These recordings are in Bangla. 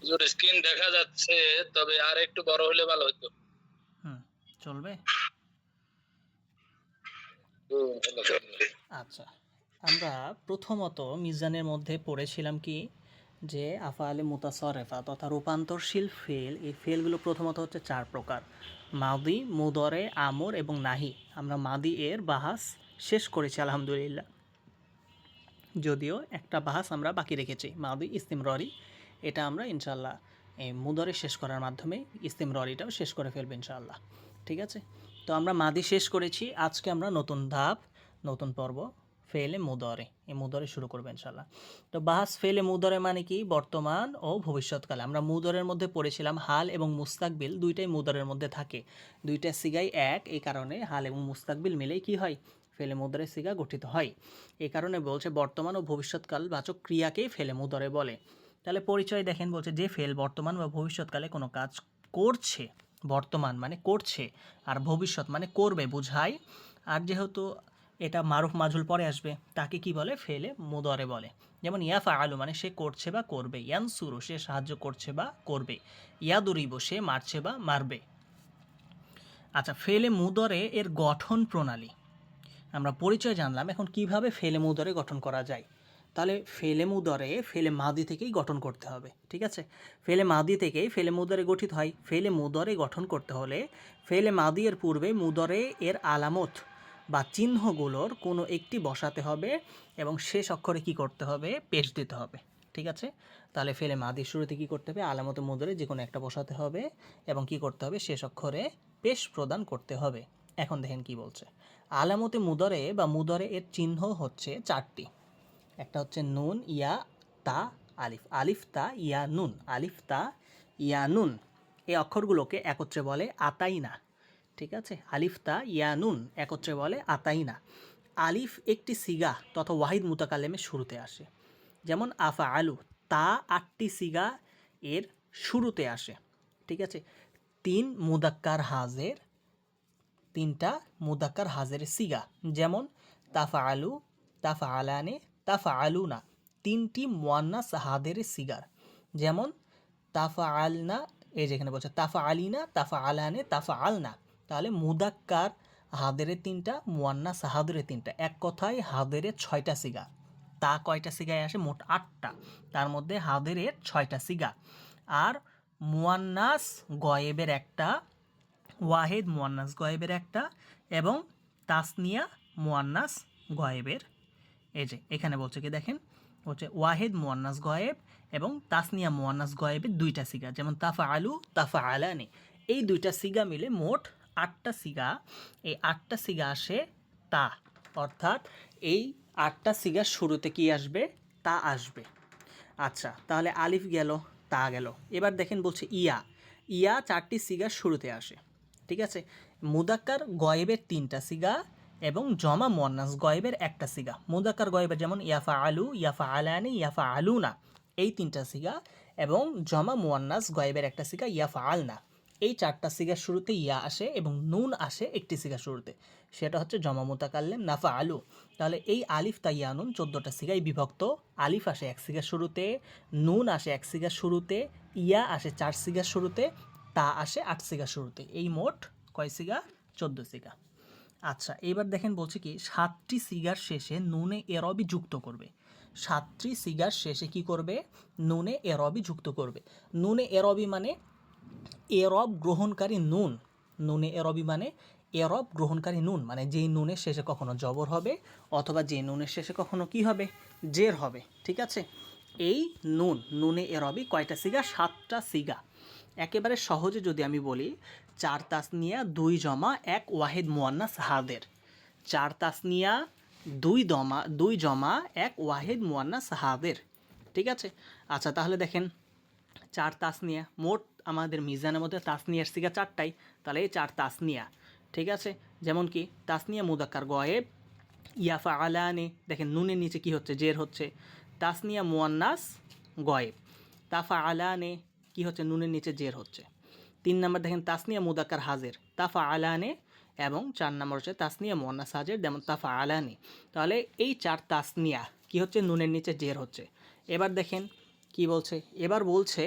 হুজুর স্ক্রিন দেখা যাচ্ছে, তবে আর একটু বড় হলে ভালো হতো। চলবে। চলবে। আচ্ছা, আমরা প্রথমত মিজানের মধ্যে পড়েছিলাম কি যে আফআলে মুতাসাররিফা তথা রূপান্তরশীল ফেল, এই ফেলগুলো প্রথমত হচ্ছে চার প্রকার: মাদি, মুদরে, আমর এবং নাহি। আমরা মাদি এর বাহাস শেষ করেছি আলহামদুলিল্লাহ, যদিও একটা বাহাস আমরা বাকি রেখেছি, মাদি ইস্তিমররি। এটা আমরা ইনশাল্লাহ এই মুদরে শেষ করার মাধ্যমে ইস্তিমররিটাও শেষ করে ফেলবো ইনশাল্লাহ। ঠিক আছে, তো আমরা মাদি শেষ করেছি। আজকে আমরা নতুন ধাপ, নতুন পর্ব, ফেলে মুদরে, এই মুদরে শুরু করবো ইনশাল্লাহ। তো বাহাস ফেলে মুদরে মানে কি? বর্তমান ও ভবিষ্যৎকালে। আমরা মুদরের মধ্যে পড়েছিলাম হাল এবং মুস্তাকবিল দুইটাই মুদরের মধ্যে থাকে, দুইটা সিগাই এক, এই কারণে হাল এবং মুস্তাকবিল মিলেই কি হয়? ফেলে মুদরে সিগা গঠিত হয়। এই কারণে বলছে বর্তমান ও ভবিষ্যৎকাল বাচক ক্রিয়াকেই ফেলে মুদরে বলে। তাহলে পরিচয় দেখেন, বলছে যে ফেল বর্তমান বা ভবিষ্যৎকালে কোনো কাজ করছে, বর্তমান মানে করছে, আর ভবিষ্যৎ মানে করবে বোঝায়। আর যেহেতু এটা মারুফ মাজহুল পরে আসবে, তাকে কি বলে? ফেলে মুদরে বলে। যেমন ইয়াফা আলু মানে সে করছে বা করবে, ইয়ানসুরু সে সাহায্য করছে বা করবে, ইয়াদুরিবু সে মারছে বা মারবে। আচ্ছা, ফেলে মুদরে এর গঠন প্রণালী আমরা পরিচয় জানলাম। এখন কিভাবে ফেলে মুদরে গঠন করা যায়? তাহলে ফেলে মুদরে ফেলে মাদি থেকেই গঠন করতে হবে। ঠিক আছে, ফেলে মাদি থেকেই ফেলে মুদরে গঠিত হয়। ফেলে মুদরে গঠন করতে হলে ফেলে মাদি এর পূর্বে মুদরে এর আলামত বা চিহ্নগুলোর কোনো একটি বসাতে হবে এবং শেষ অক্ষরে কি করতে হবে? পেশ দিতে হবে। ঠিক আছে, তাহলে ফেলে মাদির শুরুতে কী করতে হবে? আলামত মুদরে যে কোনো একটা বসাতে হবে এবং কি করতে হবে? শেষ অক্ষরে পেশ প্রদান করতে হবে। এখন দেখেন কি বলছে। আলামতে মুদরে বা মুদরে এর চিহ্ন হচ্ছে চারটি। একটা হচ্ছে নুন, ইয়া, তা, আলিফ। আলিফ তা ইয়া নুন, আলিফ তা ইয়া নুন, এই অক্ষরগুলোকে একত্রে বলে আতাইনা। ঠিক আছে, আলিফ তা ইয়া নুন একত্রে বলে আতাইনা। আলিফ একটি সিগা তথা ওয়াহিদ মুতাকাল্লিমের শুরুতে আসে, যেমন আফা আলু। তা আটটি সিগা এর শুরুতে আসে। ঠিক আছে, তিন মুদাক্কার হাজের, তিনটা মুদাক্কার হাজের সিগা, যেমন তাফা আলু, তাফা আলানে, তাফা আলুনা। তিনটি মুয়ান্নাস হাদের সিগার, যেমন তাফা আলনা, এই যেখানে বলছে তাফা আলিনা, তাফা আলানে, তাফা আলনা। তাহলে মুদাক্কার হাদের তিনটা, মুয়ান্নাস হাদের তিনটা, এক কথায় হাদের ছয়টা সিগা। তা কয়টা সিগায় আসে? মোট আটটা, তার মধ্যে হাদের ছয়টা সিগা। আর মুয়ান্নাস গয়েবের একটা, ওয়াহেদ মুয়ান্নাস গয়েবের একটা, এবং তাসনিয়া মুয়ান্নাস গয়েবের, এই যে এখানে বলছে কি দেখেন, হচ্ছে ওয়াহেদ মুয়ান্নাস গয়েব এবং তাসনিয়া মুয়ান্নাস গয়েবের দুইটা সিগা, যেমন তাফা আলু, তাফা আলানি। এই দুইটা সিগা মিলে মোট আটটা সিগা। এই আটটা সিগা আসে তা, অর্থাৎ এই আটটা সিগার শুরুতে কি আসবে? তা আসবে। আচ্ছা, তাহলে আলিফ গেল, তা গেল। এবার দেখেন বলছে ইয়া। ইয়া চারটি সিগার শুরুতে আসে। ঠিক আছে, মুদাক্কার গয়েবের তিনটা সিগা এবং জমা মুয়ান্নাস গয়েবের একটা সিগা। মুদাক্কার গয়েবের যেমন ইয়াফা আলু, ইয়াফা আলানি, ইয়াফা আলুনা, এই তিনটা সিগা, এবং জমা মুয়ান্নাস গয়েবের একটা সিগা ইয়াফা আলনা। এই চারটা সিগার শুরুতে ইয়া আসে এবং নুন আসে একটি সিগার শুরুতে, সেটা হচ্ছে জমা মুতাকাল্লিম নাফা আলু। তাহলে এই আলিফ তাইয়া নুন 14টা সিগায় বিভক্ত। আলিফ আসে এক সিগার শুরুতে, নুন আসে এক সিগার শুরুতে, ইয়া আসে 4 সিগার শুরুতে, তা আসে 8 সিগার শুরুতে। এই মোট কয় সিগা? 14 সিগা। আচ্ছা, এবার দেখেন বলছে কি 7টি সিগার শেষে নুনে এরবি যুক্ত করবে। 7টি সিগার শেষে কি করবে? নুনে এরবি যুক্ত করবে। নুনে এরবি মানে এরব গ্রহণকারী নুন। নুনে এরবি মানে এরব গ্রহণকারী নুন, মানে যেই নুনের শেষে কখনো জবর হবে অথবা যে নুনের শেষে কখনো কি হবে? জের হবে। ঠিক আছে, এই নুন, নুনে এরবি কয়টা সিগা? 7টা সিগা। একেবারে সহজে যদি আমি বলি, 4 তাসনিয়া 2 জমা 1 ওয়াহেদ মুয়ান্নাস হাদের। 4 তাসনিয়া 2 জমা 1 ওয়াহেদ মুয়ান্নাস হাদের। ঠিক আছে, আচ্ছা তাহলে দেখেন 4 তাসনিয়া, মোট আমাদের মিজানের মধ্যে তাসনিয়ার সিগা 4টাই, তাহলে এই 4 তাসনিয়া। ঠিক আছে, যেমন কি তাসনিয়া মুদাক্কার গয়েব ইয়াফা আলানে, দেখেন নুনের নিচে কি হচ্ছে? জের হচ্ছে। তাসনিয়া মুয়ান্নাস গয়েব তাফা আলানে কি হচ্ছে? নুনের নিচে জের হচ্ছে। 3 নম্বর দেখেন তাসনিয়া মুদাক্কার হাজের তাফা আলানে, এবং 4 নম্বর হচ্ছে তাসনিয়া মুয়ান্নাস হাজের যেমন তাফা আলানে। তাহলে এই 4 তাসনিয়া কি হচ্ছে? নুনের নিচে জের হচ্ছে। এবার দেখেন কি বলছে, এবার বলছে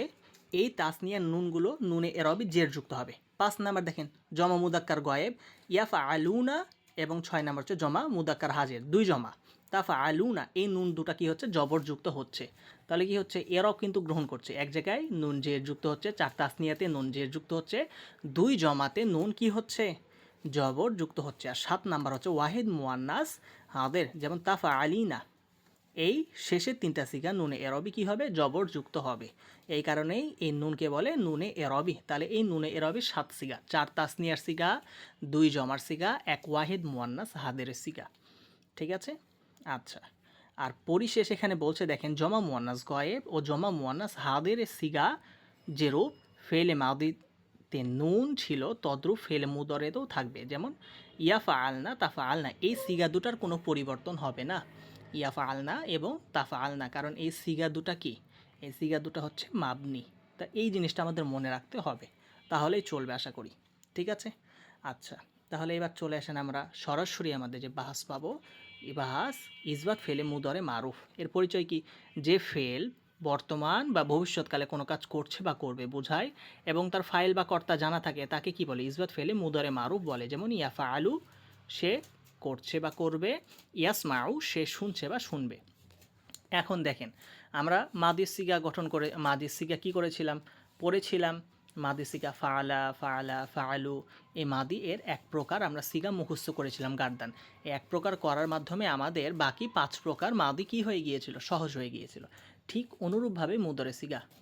এই তাসনিয়ার নুনগুলো নুনে এরবি জের যুক্ত হবে। 5 নাম্বার দেখেন জমা মুদাক্কার গয়েব ইয়াফা আলুনা এবং 6 নাম্বার হচ্ছে জমা মুদাক্কার হাজির, 2 জমা। তাফা আলুনা এই নুন দুটা কি হচ্ছে জবরযুক্ত হচ্ছে, তাহলে কি হচ্ছে এরব কিন্তু গ্রহণ করছে। এক জায়গায় নুন জের যুক্ত হচ্ছে, 4 তাসনিয়াতে নুন জের যুক্ত হচ্ছে, 2 জমাতে নুন কি হচ্ছে জবর যুক্ত হচ্ছে। আর 7 নাম্বার হচ্ছে ওয়াহিদ মুয়ান্নাস হাদের, যেমন তাফা আলিনা এই শেষের 3টা সিগা নুনে এরবি কী হবে জবর যুক্ত হবে। এই কারণেই এই নুনকে বলে নুনে এরবি। তাহলে এই নুনে এরবি 7 সিগা, 4 তাসনিয়ার সিগা, 2 জমার সিগা, 1 ওয়াহিদ মুয়ান্নাস হাদেরের সিগা। ঠিক আছে। আচ্ছা, আর পরিশেষ এখানে বলছে দেখেন জমা মুয়ান্নাস গয়েব ও জমা মুয়ান্নাস হাদেরের সিগা যেরূপ ফেলে মাউদিতে নুন ছিল তদ্রূপ ফেলে মুদরেতেও থাকবে, যেমন ইয়াফা আলনা তাফা আলনা এই সিগা দুটার কোনো পরিবর্তন হবে না, ইয়াফা আলনা এবং তাফা আলনা, কারণ এই সিগা দুটা কি, এই সিগা দুটা হচ্ছে মাবনি। তা এই জিনিসটা আমাদের মনে রাখতে হবে, তাহলেই চলবে আশা করি। ঠিক আছে। আচ্ছা, তাহলে এবার চলে আসেন আমরা সরাসরি আমাদের যে বাহাস পাবো, এই বাহাস ইসবাত ফেলে মুদরে মারুফ। এর পরিচয় কি, যে ফেল বর্তমান বা ভবিষ্যৎকালে কোনো কাজ করছে বা করবে বোঝায় এবং তার ফাইল বা কর্তা জানা থাকে তাকে কি বলে ইসবাত ফেলে মুদরে মারুফ বলে। যেমন ইয়াফা আলু সে করছে বা করবে, ইয়াসমাউ সে শুনছে বা শুনবে। এখন দেখেন আমরা মাদির সিগা গঠন করে মাদির সিগা কী করেছিলাম, পড়েছিলাম মাদি সিগা ফাআলা ফাআলা ফাআলু, এই মাদি এর এক প্রকার আমরা সিগা মুখস্থ করেছিলাম গার্দান। এই এক প্রকার করার মাধ্যমে আমাদের বাকি 5 প্রকার মাদি কী হয়ে গিয়েছিল, সহজ হয়ে গিয়েছিল। ঠিক অনুরূপভাবে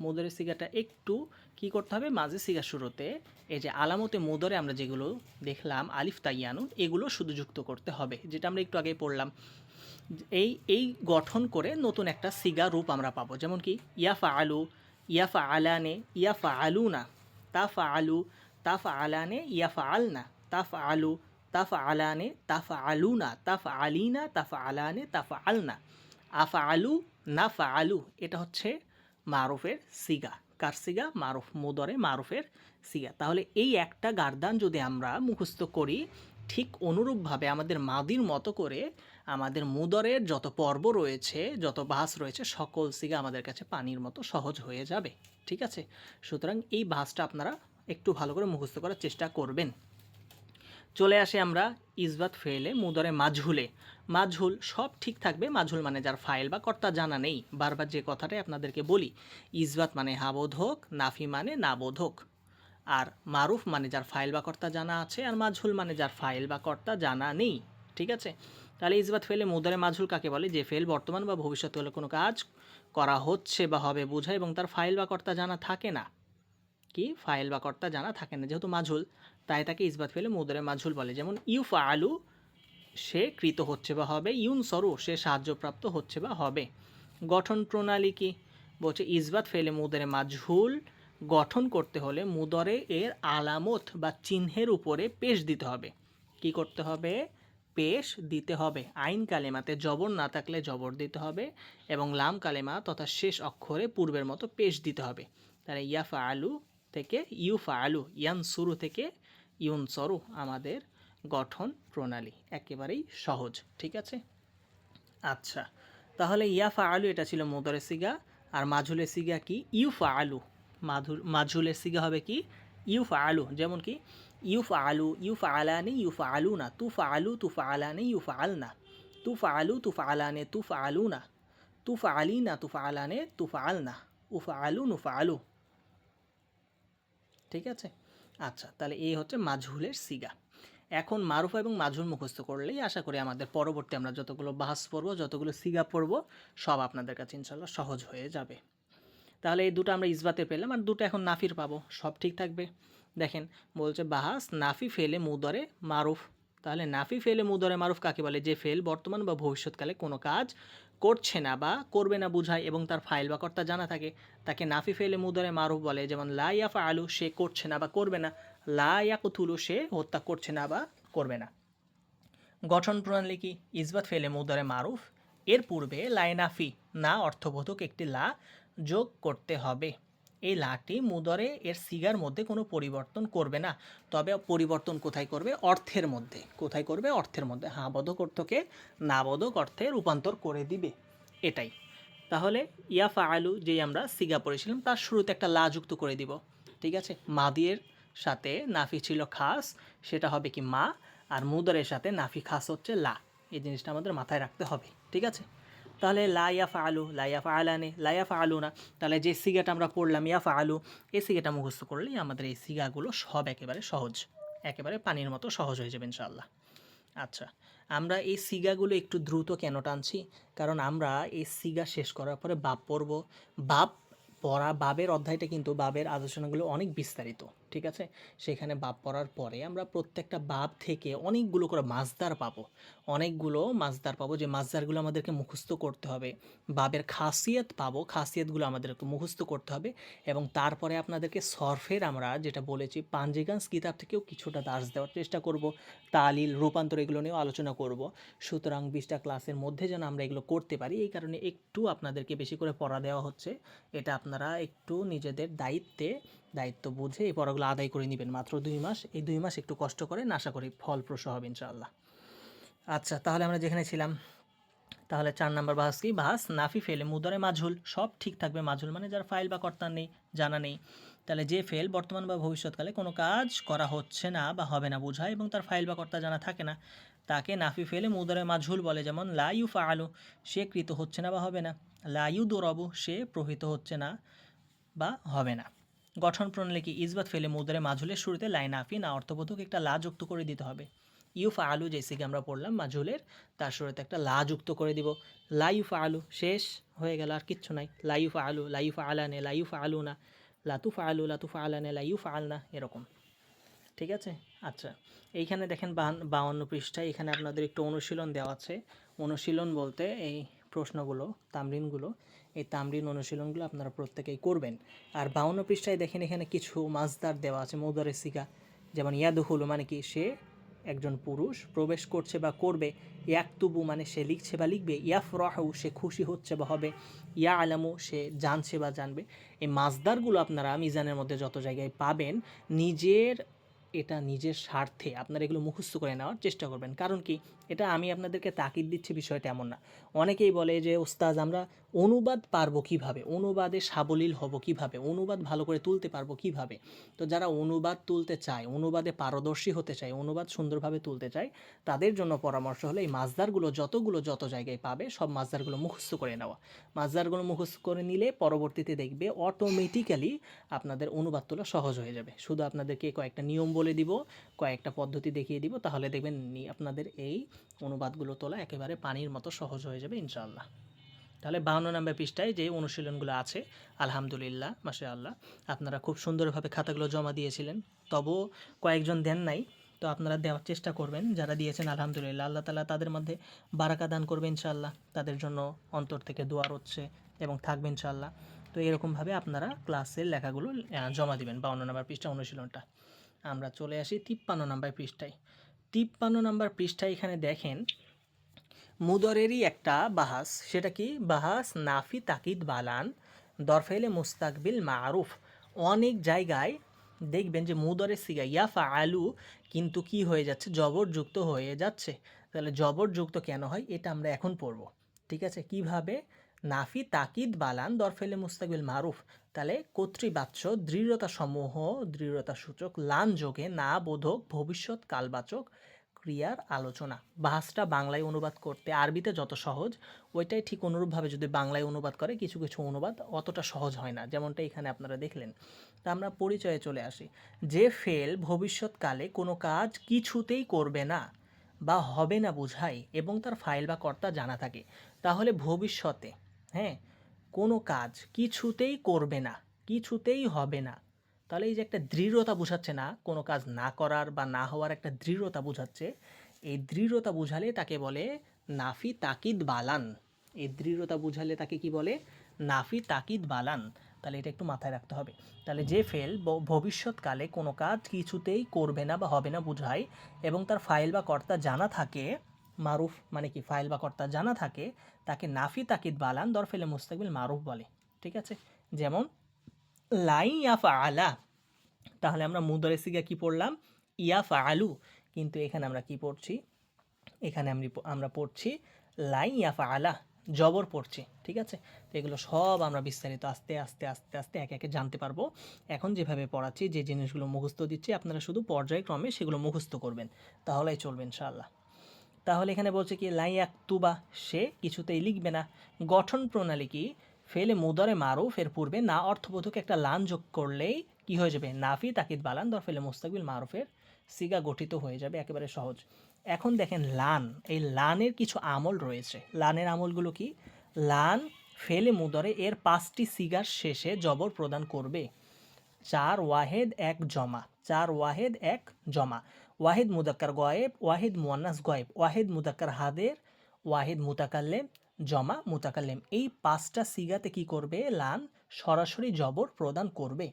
মুদরে সিগাটা একটু কি করতে হবে, মাঝে সিগা শুরুতে এই যে আলামতে মুদরে আমরা যেগুলো দেখলাম আলিফ তাইয়ানুন এগুলো শুধু যুক্ত করতে হবে, যেটা আমরা একটু আগেই পড়লাম। এই গঠন করে নতুন একটা সিগা রূপ আমরা পাবো, যেমন কি ইয়াফা আলু, ইয়াফা আলানে, ইয়াফা আলুনা, তাফা আলু, তাফা আলানে, ইয়াফা আলনা, তাফা আলু, তাফা আলানে, তাফা আলুনা, তাফা আলিনা, তাফা আলানে, তাফা আলনা, আফা আলু, নাফা আলু। এটা হচ্ছে মারুফের সিগা। কার সিগা? মারুফ, মুদরে মারুফের সিগা। তাহলে এই একটা গার্দান যদি আমরা মুখস্থ করি, ঠিক অনুরূপভাবে আমাদের মাদির মতো করে আমাদের মুদরের যত পর্ব রয়েছে, যত বাস রয়েছে, সকল সিগা আমাদের কাছে পানির মতো সহজ হয়ে যাবে। ঠিক আছে। সুতরাং এই বাসটা আপনারা একটু ভালো করে মুখস্থ করার চেষ্টা করবেন। চলে আসে আমরা ইসবাত ফেলে মুদরে মাঝহুলে। মাঝহুল সব ঠিক থাকবে, মাঝহুল মানে যার ফাইল বা কর্তা জানা নেই। বারবার যে কথাটাই আপনাদেরকে বলি, ইসবাত মানে হাবোধক, নাফি মানে নাবোধক, আর মারুফ মানে যার ফাইল বা কর্তা জানা আছে, আর মাঝহুল মানে যার ফাইল বা কর্তা জানা নেই। ঠিক আছে। তাহলে ইসবাত ফেলে মুদরে মাঝহুল কাকে বলে? যে ফেল বর্তমান বা ভবিষ্যৎকালে কোনো কাজ করা হচ্ছে বা হবে বোঝায় এবং তার ফাইল বা কর্তা জানা থাকে না। কি ফাইল বা কর্তা জানা থাকে না, যেহেতু মাঝহুল তাই তাকে ইসবাত ফেলে মুদরে মাঝহুল বলে। যেমন ইউফা আলু সে কৃত হচ্ছে বা হবে, ইউন সরু সে সাহায্যপ্রাপ্ত হচ্ছে বা হবে। গঠন প্রণালী কি বলছে? ইসবাত ফেলে মুদরে মাঝহুল গঠন করতে হলে মুদরে এর আলামত বা চিহ্নের উপরে পেশ দিতে হবে। কি করতে হবে? পেশ দিতে হবে। আইন কালেমাতে জবর না থাকলে জবর দিতে হবে এবং লাম কালেমা তথা শেষ অক্ষরে পূর্বের মতো পেশ দিতে হবে। তাহলে ইয়াফা আলু থেকে ইউফা আলু, ইয়ান সুরু থেকে ইউন সরু আমাদের গঠন প্রণালী একেবারেই সহজ। ঠিক আছে। আচ্ছা, তাহলে ইয়াফা আলু এটা ছিল মুদরে সিগা, আর মাঝুলের সিগা কি? ইউফা আলু। মাঝুলের সিগা হবে কি? ইউফা আলু। যেমন কি ইউফা আলু, ইউফা আলানি, ইউফা আলু না, তুফা আলু, তুফা আলানি, ইউফা আলনা, তুফা আলু, তুফা আলানে, তুফা আলু না, তুফা আলিনা, তুফা আলানে, তুফা আলনা, উফা আলু, নুফা আলু। ঠিক আছে। আচ্ছা, তাহলে এই হচ্ছে মাঝহুলের সিগা। এখন মারুফ এবং মাঝহুল মুখস্থ করলেই আশা করি আমাদের পরবর্তী আমরা যতগুলো বাহাস পড়বো, যতগুলো সিগা পড়বো, সব আপনাদের কাছে ইনশাল্লাহ সহজ হয়ে যাবে। তাহলে এই দুটো আমরা ইসবাতে পেলাম, আর দুটো এখন নাফির পাবো, সব ঠিক থাকবে। দেখেন বলছে বাহাস নাফি ফেলে মুদরে মারুফ। তাহলে নাফি ফেলে মুদরে মারুফ কাকে বলে? যে ফেল বর্তমান বা ভবিষ্যৎকালে কোনো কাজ করছে না বা করবে না বুঝায় এবং তার ফাইল বা কর্তা জানা থাকে, তাকে নাফি ফেলে মুদরে মারুফ বলে। যেমন লা ইয়াফা আলু সে করছে না বা করবে না, লা ইয়াকুতুলু সে হত্যা করছে না বা করবে না। গঠন প্রণালী কি? ইসবাত ফেলে মুদরে মারুফ এর পূর্বে লাই নাফি না অর্থবোধক একটি লা যোগ করতে হবে। এই লাটি মুদরে এর সিগার মধ্যে কোনো পরিবর্তন করবে না, তবে পরিবর্তন কোথায় করবে? অর্থের মধ্যে। কোথায় করবে? অর্থের মধ্যে। হ্যাঁ বোধক অর্থকে না বোধক অর্থে রূপান্তর করে দিবে, এটাই। তাহলে ইয়াফা আলু যেই আমরা সিগা পড়েছিলাম তার শুরুতে একটা লা যুক্ত করে দিব, ঠিক আছে। মাদির সাথে নাফি ছিল খাস, সেটা হবে কি মা, আর মুদারের সাথে নাফি খাস হচ্ছে লা। এই জিনিসটা আমাদের মাথায় রাখতে হবে, ঠিক আছে। তাহলে লা ইয়াফা আলু, লা ইয়াফা আলানে, লা ইয়াফা আলু না, তাহলে যে সিগাটা আমরা পড়লাম ইয়াফা আলু, এই সিগাটা মুখস্থ করলেই আমাদের এই সিগাগুলো সব একেবারে সহজ, একেবারে পানির মতো সহজ হয়ে যাবে ইনশাআল্লাহ। আচ্ছা, আমরা এই সিগাগুলো একটু দ্রুত কেন টানছি? কারণ আমরা এই সিগা শেষ করার পরে বাব পড়ব। বাব পড়া, বাবের অধ্যায়টা কিন্তু বাবের আলোচনাগুলো অনেক বিস্তারিত, ঠিক আছে। সেখানে বাব পড়ার পরে আমরা প্রত্যেকটা বাব থেকে অনেকগুলো করে মাসদার পাবো, অনেকগুলো মাসদার পাবো, যে মাসদারগুলো আমাদেরকে মুখস্থ করতে হবে। বাবের খাসিয়ত পাবো, খাসিয়তগুলো আমাদেরকে মুখস্থ করতে হবে। এবং তারপরে আপনাদেরকে সরফের আমরা যেটা বলেছি পাঞ্জিগান্স কিতাব থেকেও কিছুটা দার্স দেওয়ার চেষ্টা করব, তালিল, রূপান্তর, এগুলো নিয়েও আলোচনা করব। সুতরাং 20টা ক্লাসের মধ্যে যেন আমরা এগুলো করতে পারি, এই কারণে একটু আপনাদেরকে বেশি করে পড়া দেওয়া হচ্ছে। এটা আপনারা একটু নিজেদের দায়িত্ব বুঝে এই পড়াগুলো আদায় করে নেবেন। মাত্র 2 মাস, এই 2 মাস একটু কষ্ট করেন, আশা করি ফলপ্রসূ হবে ইনশাআল্লাহ। আচ্ছা, তাহলে আমরা যেখানে ছিলাম, তাহলে 4 নাম্বার বাহাস কি? বাহাস নাফি ফেলে মুদারে মাঝহুল, সব ঠিক থাকবে। মাঝহুল মানে যার ফাইল বা কর্তা নেই, জানা নেই। তাহলে যে ফেল বর্তমান বা ভবিষ্যৎকালে কোনো কাজ করা হচ্ছে না বা হবে না বোঝায় এবং তার ফাইল বা কর্তা জানা থাকে না, তাকে নাফি ফেলে মুদারে মাঝহুল বলে। যেমন লা ইউফা আলু, সে কৃত হচ্ছে না বা হবে না। লা ইউদরবু, সে প্রহিত হচ্ছে না বা হবে না। গঠন প্রণালী কি? ইসবাত ফেলে মুদারে মাঝহুলের শুরুতে লাই নাফি না অর্থবোধক একটা লা যুক্ত করে দিতে হবে। ইউফা আলু যেসিকে আমরা পড়লাম মাঝহুলের, তার শুরুতে একটা লা যুক্ত করে দিব। লা ইউফা আলু, শেষ হয়ে গেল, আর কিচ্ছু নাই। লা ইউফা আলু, লা ইউফা আলানে, লা ইউফা আলু না, লাতুফা আলু, লাতুফা আলানে, লা ইউফা আলনা, এরকম, ঠিক আছে। আচ্ছা, এইখানে দেখেন 52 পৃষ্ঠায়, এখানে আপনাদের একটু অনুশীলন দেওয়া আছে। অনুশীলন বলতে এই প্রশ্নগুলো, তামরিনগুলো, এই তামরিন অনুশীলনগুলো আপনারা প্রত্যেকেই করবেন। আর 52 পৃষ্ঠায় দেখেন এখানে কিছু মাসদার দেওয়া আছে, মুদারে সিগা। যেমন ইয়াদুহুলু মানে কি? সে একজন পুরুষ প্রবেশ করছে বা করবে। ইয়াকতুবু মানে সে লিখছে বা লিখবে। ইয়াফরাহু, সে খুশি হচ্ছে বা হবে। ইয়া আলামু, সে জানছে বা জানবে। এই মাসদারগুলো আপনারা মিজানের মধ্যে যত জায়গায় পাবেন, নিজের স্বার্থে আপনারা এগুলো মুখস্থ করে নেওয়ার চেষ্টা করবেন। কারণ কি? এটা আমি আপনাদেরকে তাকিদ দিচ্ছি বিষয়টা এমন না। অনেকেই বলে যে ওস্তাজ আমরা অনুবাদ পারবো কিভাবে, অনুবাদে সাবলীল হব কিভাবে, অনুবাদ ভালো করে তুলতে পারবো কিভাবে। তো যারা অনুবাদ তুলতে চায়, অনুবাদে পারদর্শী হতে চায়, অনুবাদ সুন্দরভাবে তুলতে চায়, তাদের জন্য পরামর্শ হলো এই মাসদারগুলো যত জায়গায় পাবে সব মাসদারগুলো মুখস্থ করে নেওয়া। মাসদারগুলো মুখস্থ করে নিলে পরবর্তীতে দেখবে অটোমেটিক্যালি আপনাদের অনুবাদ তোলা সহজ হয়ে যাবে। শুধু আপনাদেরকে কয়েকটা নিয়ম বলে দিব, কয়েকটা পদ্ধতি দেখিয়ে দিব, তাহলে দেখবেন আপনাদের এই অনুবাদগুলো তোলা একেবারে পানির মতো সহজ হয়ে যাবে ইনশাআল্লাহ। তাহলে 52 নম্বর পৃষ্ঠায় যে অনুশীলনগুলো আছে, আলহামদুলিল্লাহ, মাশাআল্লাহ, আপনারা খুব সুন্দরভাবে খাতাগুলো জমা দিয়েছিলেন। তবুও কয়েকজন দেন নাই, তো আপনারা দেওয়ার চেষ্টা করবেন। যারা দিয়েছেন আলহামদুলিল্লাহ, আল্লাহ তাআলা তাদের মধ্যে বারাকা দান করবে ইনশাআল্লাহ। তাদের জন্য অন্তর থেকে দোয়া হচ্ছে এবং থাকবে ইনশাআল্লাহ। তো এরকমভাবে আপনারা ক্লাসের লেখাগুলো জমা দিবেন। 52 নম্বর পৃষ্ঠা অনুশীলনটা। আমরা চলে আসি 53 নম্বর পৃষ্ঠায়। 53 নম্বর পৃষ্ঠায় এখানে দেখেন মুদরেরই একটা বাহাস, সেটা কি? বাহাস নাফি তাকিদ বালান দরফেলে মুস্তাকবিল মারুফ। অনেক জায়গায় দেখবেন যে মুদরের সিগা ইয়াফা আলু কিন্তু কি হয়ে যাচ্ছে? জবরযুক্ত হয়ে যাচ্ছে। তাহলে জবরযুক্ত কেন হয় এটা আমরা এখন পড়ব, ঠিক আছে। কিভাবে? নাফি তাকিদ বালান দরফেলে মুস্তাকবিল মারুফ, তাহলে কর্তৃবাচ্য দৃঢ়তা সমূহ, দৃঢ়তা সূচক লান যোগে না বোধক ভবিষ্যৎ কালবাচক ক্রিয়ার আলোচনা। বাহাসটা বাংলায় অনুবাদ করতে আরবিতে যত সহজ, ওইটাই ঠিক অনুরূপভাবে যদি বাংলায় অনুবাদ করে, কিছু কিছু অনুবাদ অতটা সহজ হয় না, যেমনটা এখানে আপনারা দেখলেন। তা আমরা পরিচয়ে চলে আসি। যে ফেল ভবিষ্যৎকালে কোনো কাজ কিছুতেই করবে না বা হবে না বোঝায় এবং তার ফাইল বা কর্তা জানা থাকে, তাহলে ভবিষ্যতে, হ্যাঁ, কোনো কাজ কিছুতেই করবে না, কিছুতেই হবে না, তাহলে এই যে একটা দৃঢ়তা বোঝাচ্ছে না, কোনো কাজ না করার বা না হওয়ার একটা দৃঢ়তা বোঝাচ্ছে, এই দৃঢ়তা বুঝালে তাকে বলে নাফি তাকিদ বালান। এই দৃঢ়তা বুঝালে তাকে কি বলে? নাফি তাকিদ বালান। তাহলে এটা একটু মাথায় রাখতে হবে। তাহলে যে ফেল ভবিষ্যৎকালে কোনো কাজ কিছুতেই করবে না বা হবে না বোঝায় এবং তার ফাইল বা কর্তা জানা থাকে, মারুফ মানে কি? ফাইল বা কর্তা জানা থাকে, তাকে নাফি তাকিদ বালান দরফেলে মুস্তাকবিল মারুফ বলে, ঠিক আছে। যেমন লাই ইয়াফা আলা, তাহলে আমরা মুদারে সিগা কি পড়লাম? ইয়াফা আলু, কিন্তু এখানে আমরা কি পড়ছি? এখানে আমরা পড়ছি লাই ইয়াফা আলা, জবর পড়ছি, ঠিক আছে? তো এগুলো সব আমরা বিস্তারিত আস্তে আস্তে আস্তে আস্তে একে একে জানতে পারবো। এখন যেভাবে পড়াচ্ছি, যে জিনিসগুলো মুখস্থ দিচ্ছি, আপনারা শুধু পর্যায়ক্রমে সেগুলো মুখস্থ করবেন, তাহলেই চলবে ইনশাআল্লাহ। তাহলে এখানে বলছে কি লাই একতুবা, সে কিছুতেই লিখবে না। গঠন প্রণালী কি? ফেলে মুদারে মারুফ এর পূর্বে না অর্থবোধক একটা লান যোগ করলেই কি হয়ে যাবে? নাফি তাকিদ বালান দর ফেলে মুস্তাকবিল মারুফের সিগা গঠিত হয়ে যাবে, একেবারে সহজ। এখন দেখেন লান, এই লানের কিছু আমল রয়েছে। লানের আমলগুলো কি? লান ফেলে মুদরে এর 5টি সিগার শেষে জবর প্রদান করবে। 4 ওয়াহেদ 1 জমা, 4 ওয়াহেদ 1 জমা, ওয়াহিদ মুদাক্কার গয়েব, ওয়াহিদ মুয়ান্নাস গয়েব, ওয়াহিদ মুদাক্কার হাদের, ওয়াহিদ মুতাকাল্লেম, জমা মুতাকাল্লেম। এই 5টা সিগাতে কি করবে? লান সরাসরি জবর প্রদান করবে।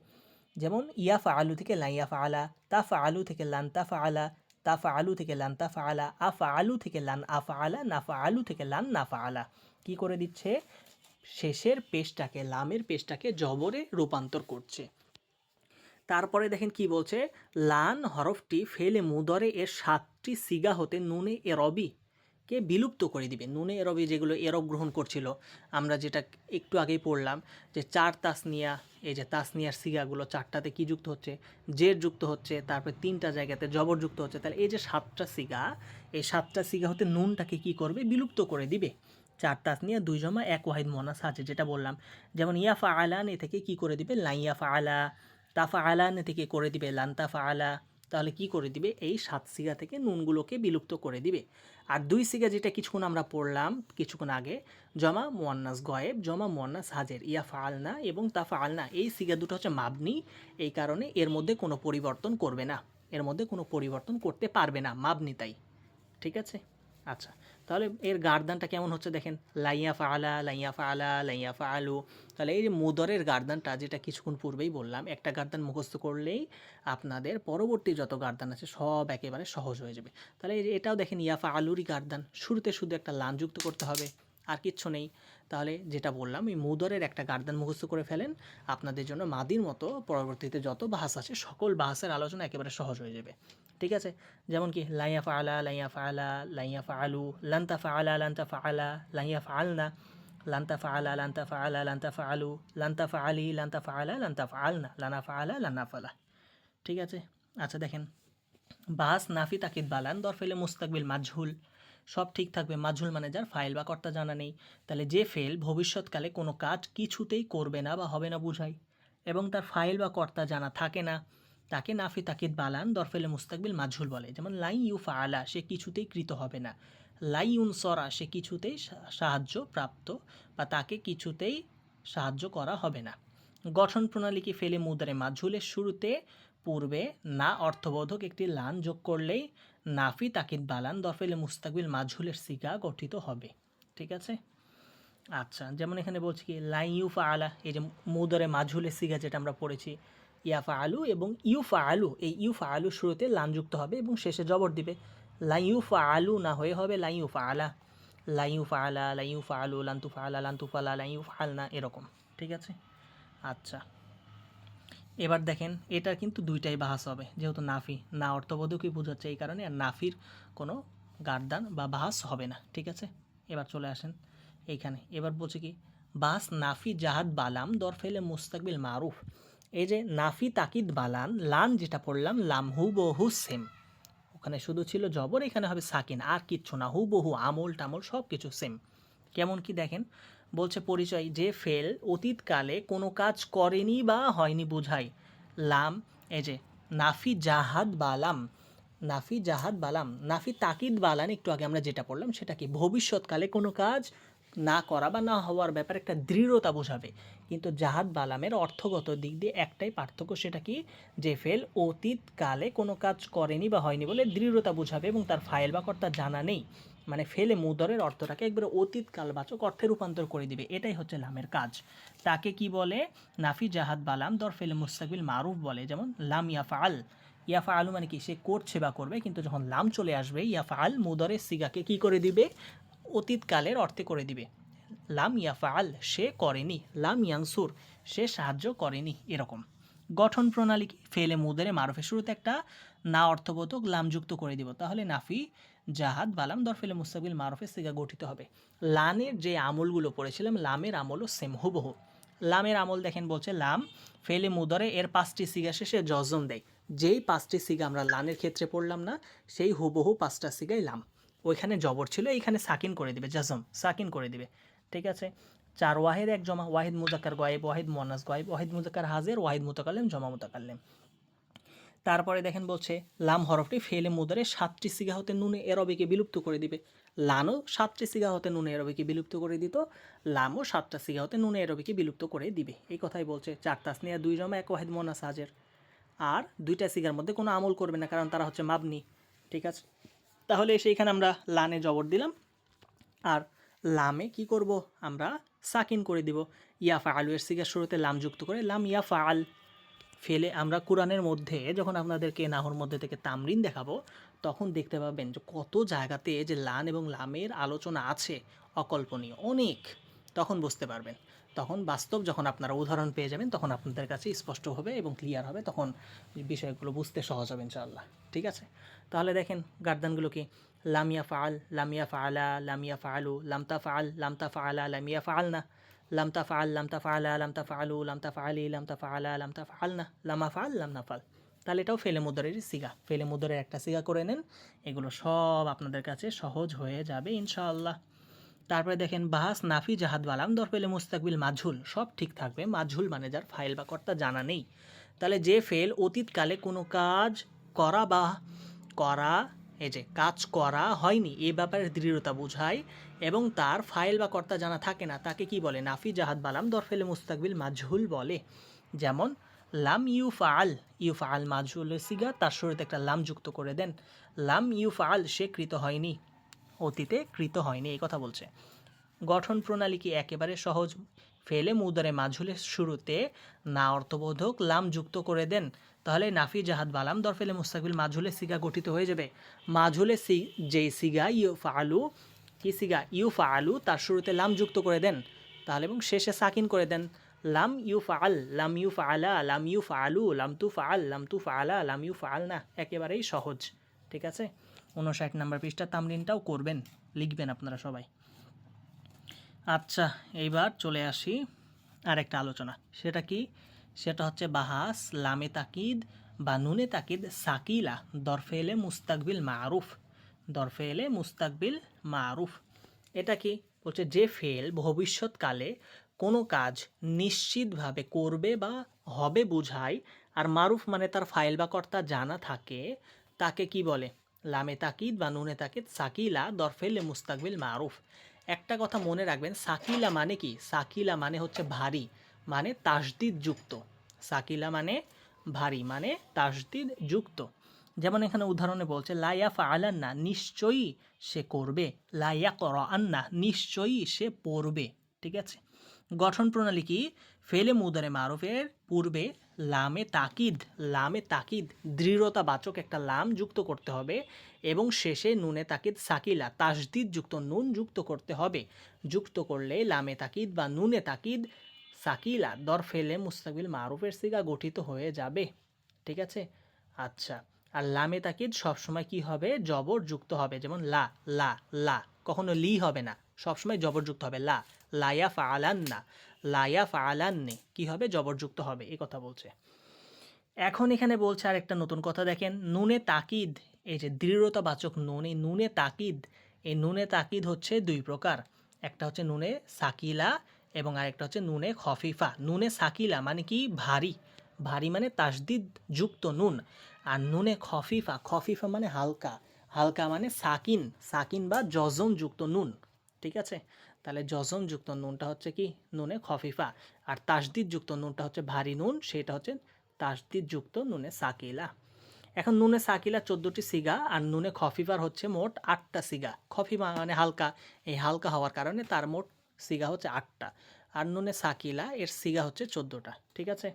যেমন ইয়াফা আলু থেকে লাইয়াফা আলা, তাফা আলু থেকে লান তাফা আলা, তাফা আলু থেকে লান তাফা আলা, আফা আলু থেকে লান আফা আলা, নাফা আলু থেকে লান নাফা আলা। কি করে দিচ্ছে? শেষের পেশটাকে, লামের পেশটাকে জবরে রূপান্তর করছে। তারপরে দেখেন কি বলছে? লান হরফটি ফেলে মুদরে এর 7টি সিগা হতে নুনে এরবি কে বিলুপ্ত করে দিবে। নুনে এরবি যেগুলো এরব গ্রহণ করছিল, আমরা যেটা একটু আগেই পড়লাম যে 4 তাসনিয়া, এই যে তাসনিয়ার সিগাগুলো 4টাতে কি যুক্ত হচ্ছে? জের যুক্ত হচ্ছে, তারপরে 3টা জায়গাতে জবর যুক্ত হচ্ছে। তাহলে এই যে 7টা সিগা, এই 7টা সিগা হতে নুনটাকে কি করবে? বিলুপ্ত করে দিবে। 4 তাসনিয়া 2 জমা 1 ওয়াহিদ মুয়ান্নাস আছে, যেটা বললাম। যেমন ইয়াফা আলান এ থেকে কি করে দিবে? লাইয়াফা আলা। তাফা আলান থেকে করে দিবে লান তাফা আলা। তাহলে কি করে দিবে? এই 7 সিগা থেকে নুনগুলোকে বিলুপ্ত করে দিবে। আর 2 সিগা যেটা কিছুক্ষণ আমরা পড়লাম কিছুক্ষণ আগে, জমা মুয়ান্নাস গয়েব, জমা মুয়ান্নাস হাজের, ইয়া ফাআলনা এবং তাফা আলনা, এই সিগা দুটো হচ্ছে মাবনি। এই কারণে এর মধ্যে কোনো পরিবর্তন করবে না, এর মধ্যে কোনো পরিবর্তন করতে পারবে না, মাবনি তাই। ঠিক আছে? আচ্ছা, তাহলে এর গার্দানটা কেমন হচ্ছে দেখেন? লাইয়া ফাআলা, লাইয়া ফাআলা, লাইয়া ফাআলু। তাহলে এই যে মুদরের গার্দানটা, যেটা কিছুক্ষণ পূর্বেই বললাম, একটা গার্দান মুখস্থ করলেই আপনাদের পরবর্তী যত গার্দান আছে সব একেবারে সহজ হয়ে যাবে। তাহলে এই যে এটাও দেখেন ইয়া ফাআলুরই গার্দান, শুরুতে শুধু একটা লান যুক্ত করতে হবে, আর কিচ্ছু নেই। তাহলে যেটা বললাম, এই মুদরের একটা গার্দান মুখস্থ করে ফেলেন, আপনাদের জন্য মাদির মতো পরবর্তীতে যত বাহাস আছে সকল বাহাসের আলোচনা একেবারে সহজ হয়ে যাবে। ঠিক আছে? যেমন কি লাইয়া ফাআলা, লাইয়া ফাআলা, লাইয়া ফাআলু, লান্তা ফাআলা, লান্তা ফাআলা, লাইয়া ফাআলনা, LANSA ফাআলা, LANSA ফাআলা, LANSA ফাআলু, LANSA ফাআলি, LANSA ফাআলা, LANSA ফাআলনা, লানা ফাআলা, লানা ফালা। ঠিক আছে? আচ্ছা দেখেন, বাস নাফি তাকিদ বালান দর ফেলে মুস্তাকবিল মাজহুল, সব ঠিক থাকবে। মাজহুল মানে যার ফাইল বা কর্তা জানা নেই। তাহলে যে ফেল ভবিষ্যৎকালে কোনো কাজ কিছুতেই করবে না বা হবে না বুঝায়, এবং তার ফাইল বা কর্তা জানা থাকে না, তাকে নাফি তাকিদ বালান দর ফেলে মুস্তাকবিল মাজহুল বলে। যেমন লাই ইউ ফাআলা, সে কিছুতেই কৃত হবে না। লাই উন সরা, সে কিছুতেই সাহায্য প্রাপ্ত বা তাকে কিছুতেই সাহায্য করা হবে না। গঠন প্রণালী কি? ফেলে মুদারে মাজহুলের শুরুতে পূর্বে না অর্থবোধক একটি লান যোগ করলেই নাফি তাকিদ বালান দরফেলে মুস্তাকবিল মাজহুলের সিগা গঠিত হবে। ঠিক আছে? আচ্ছা, যেমন এখানে বলছি কি লাই ইউফা আলা, এই যে মুদরে মাজহুলের সিগা যেটা আমরা পড়েছি, ইয়াফা আলু এবং ইউফা আলু, এই ইউফা আলু শুরুতে লান যুক্ত হবে এবং শেষে জবর দিবে। লাই ইউফা আলু না হয়ে হবে লাই ইউফা আলা, লাই ইউফা আলা, লাই ইউফা আলু, লান্তুফা আলা, লান্তুফা আলা, লাই ইউফা আলনা, এরকম। ঠিক আছে? আচ্ছা, এবার দেখেন এটার কিন্তু দুইটাই বাহাস হবে, যেহেতু নাফি না অর্থবোধকই বোঝাচ্ছে, এই কারণে আর নাফির কোনো গার্দান বা বাহাস হবে না। ঠিক আছে? এবার চলে আসেন এইখানে, এবার বলছে কি বাস নাফি জাহাদ বালাম দর ফেলে মুস্তাকবিল মারুফ। এই যে নাফি তাকিদ বালান, লান যেটা পড়লাম লাম হুবহু সেম, ওখানে শুধু ছিল জবর, এখানে হবে সাকিন, আর কিচ্ছু না, হুবহু আমল টামল সব কিছু সেম। কেমন কি দেখেন? বলছে পরিচয়, যে ফেল অতীতকালে কোনো কাজ করেনি বা হয়নি বোঝায়। লাম, এই যে নাফি জাহাদ বালাম, নাফি জাহাদ বালাম, নাফি তাকিদ বালান একটু আগে আমরা যেটা পড়লাম সেটা কি? ভবিষ্যৎকালে কোনো কাজ না করা বা না হওয়ার ব্যাপারে একটা দৃঢ়তা বোঝাবে। কিন্তু জাহাদ বালামের অর্থগত দিক দিয়ে একটাই পার্থক্য, সেটা কি? যে ফেল অতীতকালে কোনো কাজ করেনি বা হয়নি বলে দৃঢ়তা বোঝাবে এবং তার ফাইল বা কর্তা জানা নেই, মানে ফেলে মুদরের অর্থটাকে একবারে অতীতকালবাচক অর্থে রূপান্তর করে দিবে। এটাই হচ্ছে লামের কাজ। তাকে কি বলে? নাফি জাহাদ বালাম দর ফেলে মুস্তাকবিল মারুফ বলে। যেমন লাম ইয়াফাল, ইয়াফাআলু মানে কি? সে করছে বা করবে, কিন্তু যখন লাম চলে আসবে ইয়াফাআল মুদরের সিগাকে কি করে দিবে? অতীতকালের অর্থে করে দিবে। লাম ইয়াফাআল, সে করেনি। লাম ইয়ানসুর, সে সাহায্য করেনি, এরকম। গঠন প্রণালী কি? ফেলে মুদরে মারুফের শুরুতে একটা না অর্থবোধক লাম যুক্ত করে দিব, তাহলে নাফি জাহাদ বালাম দরফেলে মুস্তাকবিল মারুফের সিগা গঠিত হবে। লানের যে আমলগুলো পড়েছিলাম লামের আমলও সেম হুবহু। লামের আমল দেখেন বলছে লাম ফেলে মুদরে এর 5টি সিগা শেষে জজম দেয়। যেই 5টি সিগা আমরা লানের ক্ষেত্রে পড়লাম না সেই হুবহু 5টা সিগাই লাম। ওইখানে জবর ছিল এইখানে সাকিন করে দিবে, জজম সাকিন করে দিবে। ঠিক আছে। 4 ওয়াহিদ 1 জমা, ওয়াহিদ মুজাক্কার গায়েব, ওয়াহিদ মুয়ান্নাস গায়েব, ওয়াহিদ মুজাক্কার হাজির, ওয়াহিদ মুতাকাল্লিম, জমা মুতাকাল্লিম। তারপরে দেখেন বলছে লাম হরফটি ফেলে মুদারে 7টি সিগা হতে নুনে এরবিকে বিলুপ্ত করে দিবে। লানও 7টি সিগা হতে নুনে এরবিকে বিলুপ্ত করে দিত, লামও 7টা সিগা হতে নুনে এরবিকে বিলুপ্ত করে দিবে। এই কথাই বলছে। 4 তাসনিয়া 2 জমা 1 ওয়াহিদ মুয়ান্নাস হাজির। আর 2টা সিগার মধ্যে কোনো আমল করবে না কারণ তারা হচ্ছে মাবনি। ঠিক আছে। তাহলে সেইখানে আমরা লানে জবর দিলাম আর লামে কি করব আমরা সাকিন করে দিব। ইয়া ফাআলু এর সিগার শুরুতে লাম যুক্ত করে লাম ইয়া ফাআল। ফেলে আমরা কোরআনের মধ্যে যখন আপনাদেরকে নাহর মধ্যে থেকে তামরিন দেখাবো তখন দেখতে পাবেন যে কত জায়গাতে যে লান এবং লামের আলোচনা আছে অকল্পনীয় অনেক। তখন বুঝতে পারবেন, তখন বাস্তব যখন আপনারা উদাহরণ পেয়ে যাবেন তখন আপনাদের কাছে স্পষ্ট হবে এবং ক্লিয়ার হবে, তখন বিষয়গুলো বুঝতে সহজ হবে ইনশাআল্লাহ। ঠিক আছে। তাহলে দেখেন গার্দানগুলো কি লামিয়া ফাআল, লামিয়া ফাআলা, লামিয়া ফাআলু, লামতা ফাআল, লামতা ফাআলা, লামিয়া ফাআলনা, লাম তাফআল, লাম তাফআলা, লাম তাফআলু, লাম তাফআলি, লাম তাফআলা, লাম তাফআলনা, লাম আফআল, লাম নাফআল। তাহলে এটাও ফেলে মুদারের সিগা। ফেলে মুদারের একটা সিগা করে নেন, এগুলো সব আপনাদের কাছে সহজ হয়ে যাবে ইনশাআল্লাহ। তারপরে দেখেন বাহাস নাফি জাহাদ বালাম দর ফেলে মুস্তাকবিল মাঝুল, সব ঠিক থাকবে। মাঝুল মানে যার ফাইল বা কর্তা জানা নেই। তাহলে যে ফেল অতীতকালে কোনো কাজ করা বা করা এই যে কাজ করা হয়নি এ ব্যাপারে দৃঢ়তা বোঝায় এবং তার ফাইল বা কর্তা জানা থাকে না, তাকে কি বলে? নাফি জাহাদ বালাম দরফেলে মুস্তাকবিল মাজহুল বলে। যেমন লাম ইউফআল, ইউফআল মাজহুলের সিগা, তার শুরুতে একটা লাম যুক্ত করে দেন। লাম ইউফআল, সে কৃত হয়নি, অতীতে কৃত হয়নি, এই কথা বলছে। গঠন প্রণালী কি একেবারে সহজ। ফেলে মুদারে মাজহুলের শুরুতে না অর্থবোধক লাম যুক্ত করে দেন, তাহলে নাফি জাহাদ বালাম দরফেলে মুস্তাকবিল মাজহুলের সিগা গঠিত হয়ে যাবে। মাজহুলের যেই সিগা ইউ ফাআলু, কি সিগা? ইউ ফাআলু, তার শুরুতে লাম যুক্ত করে দেন তাহলে এবং শেষে সাকিন করে দেন। লাম ইউ ফাআল, লাম ইউ ফাআলা, লাম ইউ ফাআলু, লাম তু ফাআল, লাম তু ফাআলা, লাম ইউ ফাআল না, একেবারেই সহজ। ঠিক আছে। 59 নম্বর পৃষ্ঠা তামরিনটাও করবেন, লিখবেন আপনারা সবাই। আচ্ছা, এইবার চলে আসি আরেকটা আলোচনা। সেটা কি? সেটা হচ্ছে বাহাস লামে তাকিদ বা নুনে তাকিদ সাকিলা দরফেলে মুস্তাকবিল মারুফ। দরফেলে মুস্তাকবিল মারুফ এটা কি? বলছে যে ফেল ভবিষ্যৎকালে কোনো কাজ নিশ্চিতভাবে করবে বা হবে বোঝায় আর মারুফ মানে তার ফাইল বা কর্তা জানা থাকে, তাকে কি বলে? লামে তাকিদ বা নুনে তাকিদ সাকিলা দরফেলে মুস্তাকবিল মারুফ। একটা কথা মনে রাখবেন, সাকিলা মানে কি? সাকিলা মানে হচ্ছে ভারী, মানে তাসদিদ যুক্ত। সাকিলা মানে ভারী, মানে তাসদিদ যুক্ত। যেমন এখানে উদাহরণে বলছে লাইয়া ফাআলান্না, নিশ্চয়ই সে করবে। লাইয়া করআন্না, নিশ্চয়ই সে পড়বে। ঠিক আছে। গঠন প্রণালী কি? ফেলে মুদারে মারুফের পূর্বে লামে তাকিদ, লামে তাকিদ দৃঢ়তাবাচক একটা লাম যুক্ত করতে হবে এবং শেষে নুনে তাকিদ সাকিলা তাসদিদ যুক্ত নুন যুক্ত করতে হবে। যুক্ত করলে লামে তাকিদ বা নুনে তাকিদ সাকিলা দর ফেলে মুস্তাকবিল মারুফের সিগা গঠিত হয়ে যাবে। ঠিক আছে। আচ্ছা, আর লামে তাকিদ সবসময় কি হবে? জবর যুক্ত হবে। যেমন লা, লা, লা, কখনো লি হবে না, সবসময় জবর যুক্ত হবে। লা, লায়া ফাআলান্না, লায়া ফাআলান্নে কি হবে? জবরযুক্ত হবে, এই কথা বলছে। এখন এখানে বলছে আরেকটা নতুন কথা দেখেন, নুনে তাকিদ, এই যে দৃঢ়তাবাচক নুন, এই নুনে তাকিদ, এই নুনে তাকিদ হচ্ছে দুই প্রকার। একটা হচ্ছে নুনে সাকিলা এবং আরেকটা হচ্ছে নুনে খফিফা। নুনে সাকিলা মানে কি? ভারী, ভারী মানে তাসদিদ যুক্ত নুন। আর নুনে খফিফা, খফিফা মানে হালকা, হালকা মানে সাকিন, সাকিন বা জজম যুক্ত নুন। ঠিক আছে। তাহলে জজম যুক্ত নুনটা হচ্ছে কি? নুনে খফিফা। আর তাসদিদ যুক্ত নুনটা হচ্ছে ভারী নুন, সেটা হচ্ছে তাসদিদ যুক্ত নুনে সাকিলা। এখন নুনে সাকিলা 14টি সিগা আর নুনে খফিফার হচ্ছে মোট 8টা সিগা। খফিফা মানে হালকা, এই হালকা হওয়ার কারণে তার মোট সিগা হচ্ছে 8টা। আর নুনে সাকিলা এর সিগা হচ্ছে 14টা। ঠিক আছে।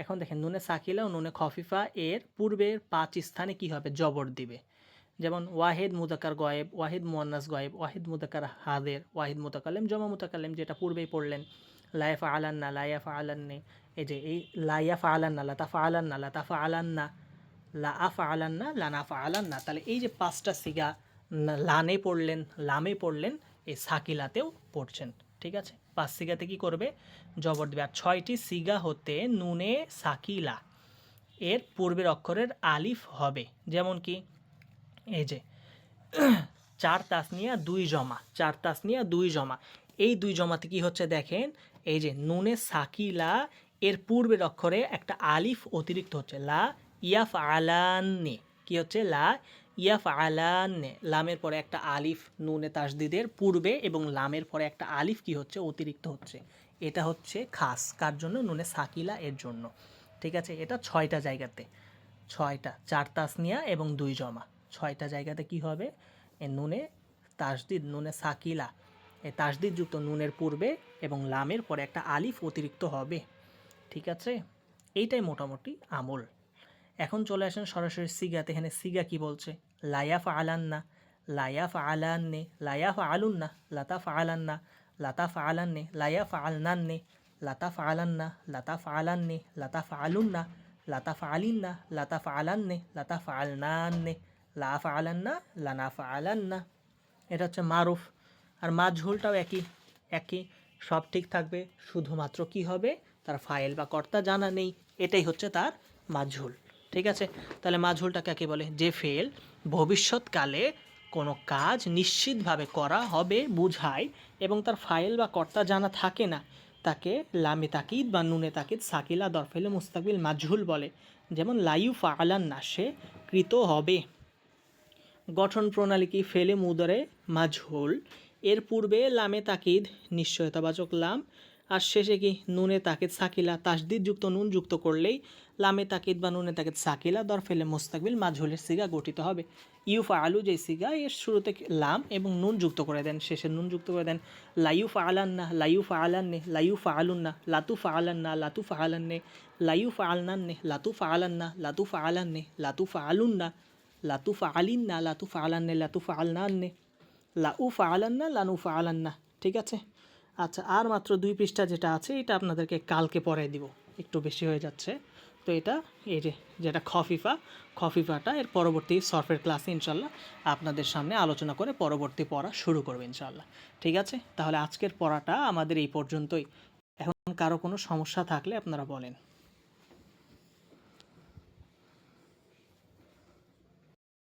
এখন দেখেন নুনে সাকিলা ও নুনে খফিফা এর পূর্বের 5 স্থানে কি হবে? জবর দিবে। যেমন ওয়াহিদ মুজাক্কার গয়েব, ওয়াহিদ মুয়ান্নাস গয়েব, ওয়াহিদ মুজাক্কার হাদের, ওয়াহিদ মুতাকাল্লিম, জমা মুতাকাল্লিম, যেটা পূর্বেই পড়লেন। লায়া ফাআলান্না, লায়া ফাআলান্নে, এই যে এই লায়া ফাআলান্না, লাতা ফাআলান্না, লাতা ফাআলান্না, লা আফআলান্না, লানা ফাআলান্না। তাহলে এই যে 5টা সিগা লানে পড়লেন, লামে পড়লেন, এই সাকিলাতেও পড়ছেন। ঠিক আছে, 5 সিগাতে কি করবে? জবর দিবে। আর 6টি সিগা হতে নুনে সাকিলা এর পূর্বের অক্ষরের আলিফ হবে। যেমন কি, এই যে 4 তাসনিয়া 2 জমা, 4 তাসনিয়া 2 জমা, এই 2 জমাতে কি হচ্ছে দেখেন, এই যে নুনে সাকিলা এর পূর্বের অক্ষরে একটা আলিফ অতিরিক্ত হচ্ছে, লা ইয়াফ আলান্নে। কি হচ্ছে? লা ইয়াফ আলান্নে, লামের পরে একটা আলিফ নুনে তাসদিদের পূর্বে এবং লামের পরে একটা আলিফ কি হচ্ছে? অতিরিক্ত হচ্ছে। এটা হচ্ছে খাস কার জন্য? নুনে সাকিলা এর জন্য। ঠিক আছে, এটা 6টা জায়গাতে, 6টা, 4 তাসনিয়া এবং 2 জমা, 6টা জায়গাতে কি হবে? এ নুনে তাসদিদ, নুনে সাকিলা, এই তাসদিদ যুক্ত নুনের পূর্বে এবং লামের পরে একটা আলিফ অতিরিক্ত হবে। ঠিক আছে, এইটাই মোটামুটি আমল। এখন চলে আসেন সরাসরি সিগাতে। এখানে সিগা কি বলছে? লায়াফ আলান্না, লায়াফ আলান্নে, লায়াফ আলুন্না, লাতাফ আলান্না, লাতাফ আলান্নে, লায়াফ আলনান্নে, লাতাফ আলান্না, লাতাফ আলান্নে, লাতাফ আলুন্না, লাতাফ আলিন্না, লাতাফ আলান্নে, লাতাফ আলনান্নে, লাফ আলান্না, লানাফ আলান্না। এটা হচ্ছে মারুফ। আর মাজহুলটাও একই, একই, সব ঠিক থাকবে, শুধুমাত্র কি হবে? তার ফাইল বা কর্তা জানা নেই, এটাই হচ্ছে তার মাজহুল। ঠিক আছে, তাহলে মাজহুলটা কাকে বলে? যে ফেল ভবিষ্যৎকালে কোনো কাজ নিশ্চিতভাবে করা হবে বুঝায় এবং তার ফাইল বা কর্তা জানা থাকে না, তাকে লামে তাকিদ বা নুনে তাকিদ সাকিলা দরফেলে মুস্তাকবিল মাজহুল বলে। যেমন লাইউ ফাআলান না, সে কৃত হবে। গঠন প্রণালী কি? ফেলে মুদরে মাজহুল, এর পূর্বে লামে তাকিদ নিশ্চয়তাবাচক লাম, আর শেষে কি? নুনে তাকিদ সাকিলা, তাসদিদ যুক্ত নুন যুক্ত করলেই লামে তাকিদ বা নুনে তাকিদ সাকিলা দর ফেলে মুস্তাকবিল মাজহুলের সিগা গঠিত হবে। ইউফা আলু যে সিগা, এর শুরুতে লাম এবং নুন যুক্ত করে দেন, শেষে নুন যুক্ত করে দেন। লাইউফা আলান্না, লাইউফা আলান্নে, লাইউফা আলুন্না, লাতুফা আলান্না, লাতুফা আলান্নে, লাইউফা আলনান্নে, লাতুফা আলান্না, লাতুফা আলান্নে, লাতুফা আলুন্না, লাতুফা আলিন্না, লাতুফা আলান্নে, লাতুফা আলনান্নে, লাউফা আলান্না, লানুফা আলান্না। ঠিক আছে, আচ্ছা, আর মাত্র 2 পৃষ্ঠা যেটা আছে এটা আপনাদেরকে কালকে পড়াই দিব, একটু বেশি হয়ে যাচ্ছে। তো এটা, এই যে যেটা খফিফা, খফিফাটা এর পরবর্তী সরফের ক্লাসে ইনশাল্লাহ আপনাদের সামনে আলোচনা করে পরবর্তী পড়া শুরু করবে ইনশাল্লাহ। ঠিক আছে, তাহলে আজকের পড়াটা আমাদের এই পর্যন্তই। এখন কারো কোনো সমস্যা থাকলে আপনারা বলেন।